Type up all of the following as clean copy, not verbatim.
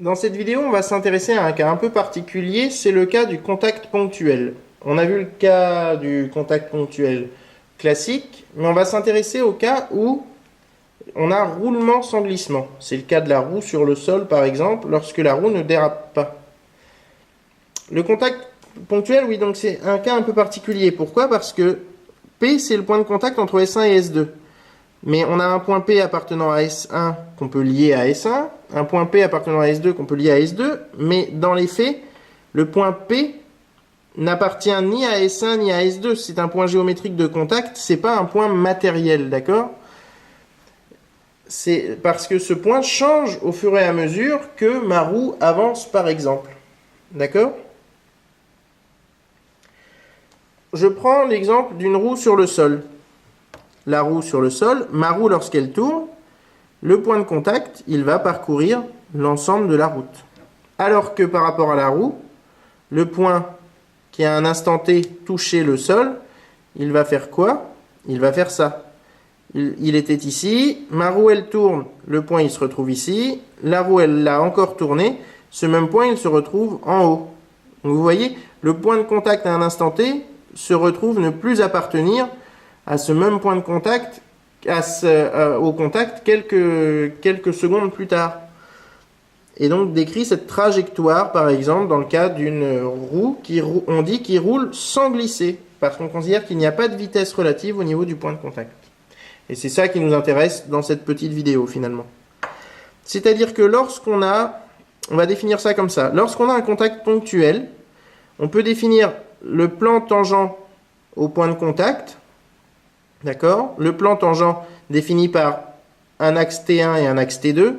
Dans cette vidéo, on va s'intéresser à un cas un peu particulier, c'est le cas du contact ponctuel. On a vu le cas du contact ponctuel classique, mais on va s'intéresser au cas où on a roulement sans glissement. C'est le cas de la roue sur le sol, par exemple, lorsque la roue ne dérape pas. Le contact ponctuel, oui, donc c'est un cas un peu particulier. Pourquoi? Parce que P, c'est le point de contact entre S1 et S2. Mais on a un point P appartenant à S1 qu'on peut lier à S1, un point P appartenant à S2 qu'on peut lier à S2, mais dans les faits, le point P n'appartient ni à S1 ni à S2. C'est un point géométrique de contact, c'est pas un point matériel, d'accord? C'est parce que ce point change au fur et à mesure que ma roue avance, par exemple. D'accord? Je prends l'exemple d'une roue sur le sol. La roue sur le sol, ma roue lorsqu'elle tourne, le point de contact, il va parcourir l'ensemble de la route. Alors que par rapport à la roue, le point qui à un instant T touché le sol, il va faire quoi? Il va faire ça. Il était ici, ma roue elle tourne, le point il se retrouve ici, la roue elle l'a encore tourné, ce même point il se retrouve en haut. Donc vous voyez, le point de contact à un instant T se retrouve ne plus appartenir à ce même point de contact, au contact quelques secondes plus tard. Et donc décrit cette trajectoire, par exemple, dans le cas d'une roue, on dit qu'il roule sans glisser, parce qu'on considère qu'il n'y a pas de vitesse relative au niveau du point de contact. Et c'est ça qui nous intéresse dans cette petite vidéo, finalement. C'est-à-dire que on va définir ça comme ça, lorsqu'on a un contact ponctuel, on peut définir le plan tangent au point de contact, d'accord? Le plan tangent défini par un axe T1 et un axe T2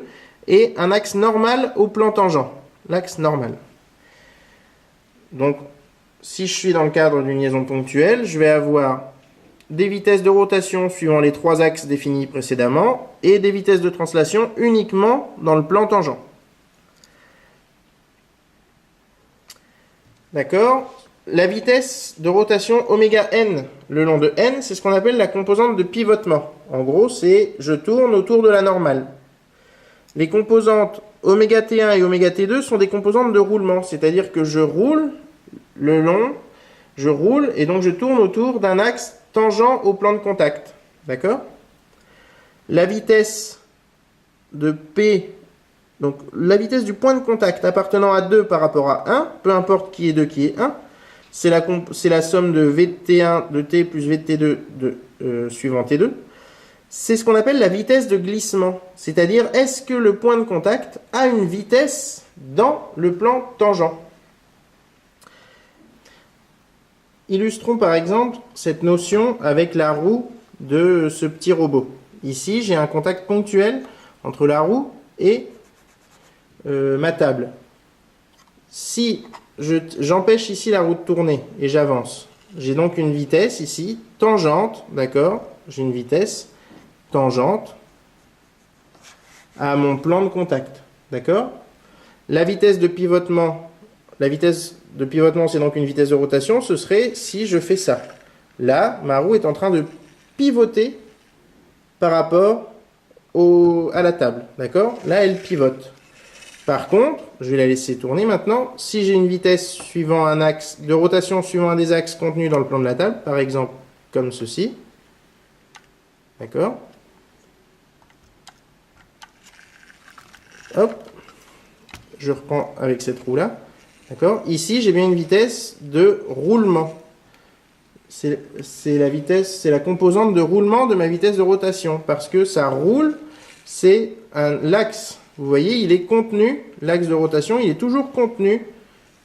et un axe normal au plan tangent, l'axe normal. Donc, si je suis dans le cadre d'une liaison ponctuelle, je vais avoir des vitesses de rotation suivant les trois axes définis précédemment et des vitesses de translation uniquement dans le plan tangent. D'accord? La vitesse de rotation oméga n le long de n, c'est ce qu'on appelle la composante de pivotement. En gros, c'est je tourne autour de la normale. Les composantes oméga t1 et oméga t2 sont des composantes de roulement, c'est-à-dire que je roule le long, je roule et donc je tourne autour d'un axe tangent au plan de contact. D'accord? La vitesse de P, donc la vitesse du point de contact appartenant à 2 par rapport à 1, peu importe qui est 2, qui est 1, c'est la somme de V de T1 de T plus V de T2 suivant T2. C'est ce qu'on appelle la vitesse de glissement. C'est-à-dire, est-ce que le point de contact a une vitesse dans le plan tangent? Illustrons par exemple cette notion avec la roue de ce petit robot. Ici, j'ai un contact ponctuel entre la roue et ma table. Si j'empêche ici la roue de tourner et j'avance, j'ai donc une vitesse ici, tangente, d'accord? J'ai une vitesse tangente à mon plan de contact, d'accord? La vitesse de pivotement, c'est donc une vitesse de rotation, ce serait si je fais ça. Là, ma roue est en train de pivoter par rapport à la table, d'accord? Là, elle pivote. Par contre, je vais la laisser tourner maintenant. Si j'ai une vitesse suivant un axe de rotation suivant un des axes contenus dans le plan de la table, par exemple comme ceci, d'accord? Hop, je reprends avec cette roue-là, d'accord? Ici, j'ai bien une vitesse de roulement. C'est la composante de roulement de ma vitesse de rotation, parce que ça roule, c'est l'axe. Vous voyez, il est contenu, l'axe de rotation, il est toujours contenu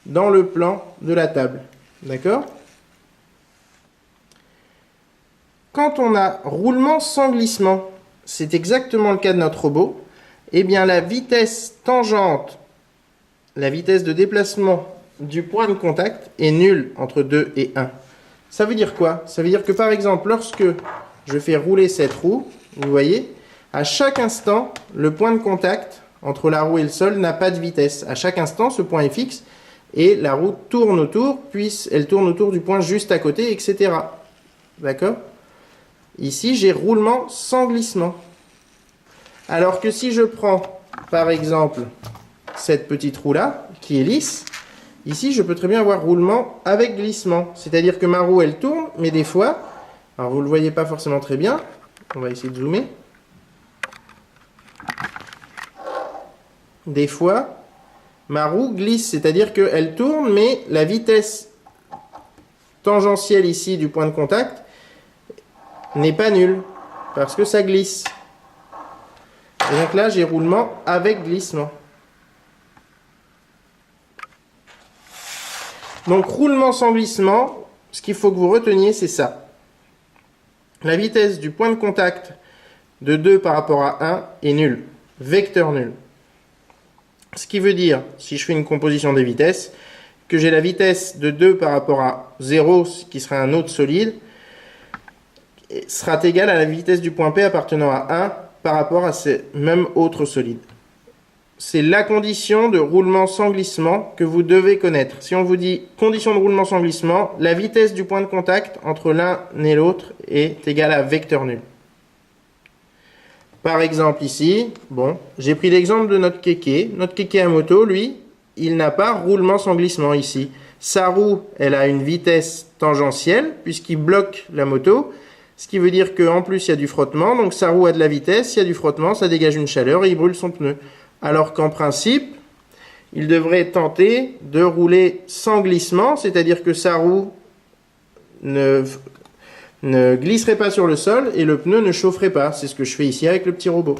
dans le plan de la table. D'accord? Quand on a roulement sans glissement, c'est exactement le cas de notre robot, eh bien la vitesse tangente, la vitesse de déplacement du point de contact est nulle entre 2 et 1. Ça veut dire quoi? Ça veut dire que par exemple, lorsque je fais rouler cette roue, vous voyez, à chaque instant, le point de contact entre la roue et le sol n'a pas de vitesse. À chaque instant, ce point est fixe et la roue tourne autour, puis elle tourne autour du point juste à côté, etc. D'accord? Ici, j'ai roulement sans glissement. Alors que si je prends, par exemple, cette petite roue-là, qui est lisse, ici, je peux très bien avoir roulement avec glissement. C'est-à-dire que ma roue, elle tourne, mais des fois, alors vous ne le voyez pas forcément très bien, on va essayer de zoomer. Des fois, ma roue glisse, c'est-à-dire qu'elle tourne, mais la vitesse tangentielle ici du point de contact n'est pas nulle, parce que ça glisse. Et donc là, j'ai roulement avec glissement. Donc roulement sans glissement, ce qu'il faut que vous reteniez, c'est ça. La vitesse du point de contact de 2 par rapport à 1 est nulle, vecteur nul. Ce qui veut dire, si je fais une composition des vitesses, que j'ai la vitesse de 2 par rapport à 0, qui sera un autre solide, sera égale à la vitesse du point P appartenant à 1 par rapport à ce même autre solide. C'est la condition de roulement sans glissement que vous devez connaître. Si on vous dit condition de roulement sans glissement, la vitesse du point de contact entre l'un et l'autre est égale à vecteur nul. Par exemple ici, bon, j'ai pris l'exemple de notre kéké. Notre kéké à moto, lui, il n'a pas roulement sans glissement ici. Sa roue, elle a une vitesse tangentielle puisqu'il bloque la moto. Ce qui veut dire qu'en plus, il y a du frottement. Donc sa roue a de la vitesse. S'il y a du frottement, ça dégage une chaleur et il brûle son pneu. Alors qu'en principe, il devrait tenter de rouler sans glissement, c'est-à-dire que sa roue ne glisserait pas sur le sol et le pneu ne chaufferait pas. C'est ce que je fais ici avec le petit robot.